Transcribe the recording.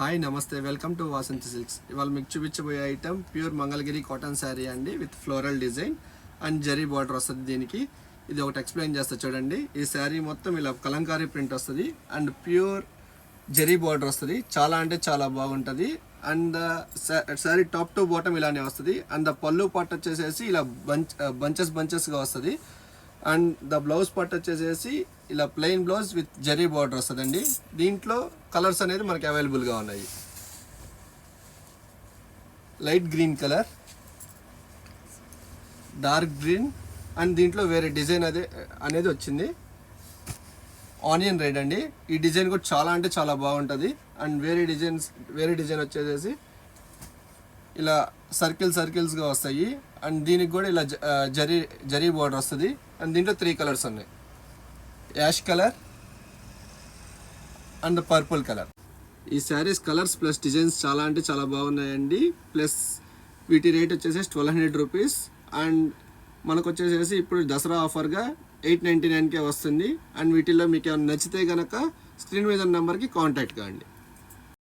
Hi నమస్తే, welcome to Vasanthi silks. ఇవాళ మీకు చూపించబోయే item pure Mangalagiri cotton sari అండి, with floral design and zari border వస్తుంది. దీనికి ఇది ఒకటి ఎక్స్ప్లెయిన్ చేస్తా చూడండి. ఈ శారీ మొత్తం ఇలా కలంకారీ ప్రింట్ వస్తుంది అండ్ ప్యూర్ జరీ బార్డర్ వస్తుంది. చాలా అంటే చాలా బాగుంటుంది. And sari top to bottom ఇలానే వస్తుంది. అండ్ ద పళ్ళు పార్ట్ వచ్చేసేసి ఇలా బంచెస్గా వస్తుంది. అండ్ ద బ్లౌజ్ పార్ట్ వచ్చేసేసి ఇలా plain blouse with zari border వస్తుందండి. దీంట్లో కలర్స్ అనేది మనకి అవైలబుల్గా ఉన్నాయి. Light green colour, dark green and దీంట్లో వేరే డిజైన్ అనేది వచ్చింది. ఆనియన్ రెడ్ అండి. ఈ డిజైన్ కూడా చాలా అంటే చాలా బాగుంటుంది. అండ్ వేరే డిజైన్ వచ్చేసేసి ఇలా సర్కిల్స్గా వస్తాయి. అండ్ దీనికి కూడా ఇలా జరీ బార్డర్ వస్తుంది. అండ్ దీంట్లో 3 కలర్స్ ఉన్నాయి, ash colour and purple colour. ఈ శారీస్ కలర్స్ ప్లస్ డిజైన్స్ చాలా అంటే చాలా బాగున్నాయండి. ప్లస్ వీటి రేట్ వచ్చేసి 1200 రూపీస్. అండ్ మనకు వచ్చేసేసి ఇప్పుడు దసరా ఆఫర్గా 899కే వస్తుంది. అండ్ వీటిల్లో మీకు ఏమైనా నచ్చితే కనుక స్క్రీన్ మీద ఉన్న నెంబర్కి కాంటాక్ట్ కాండి.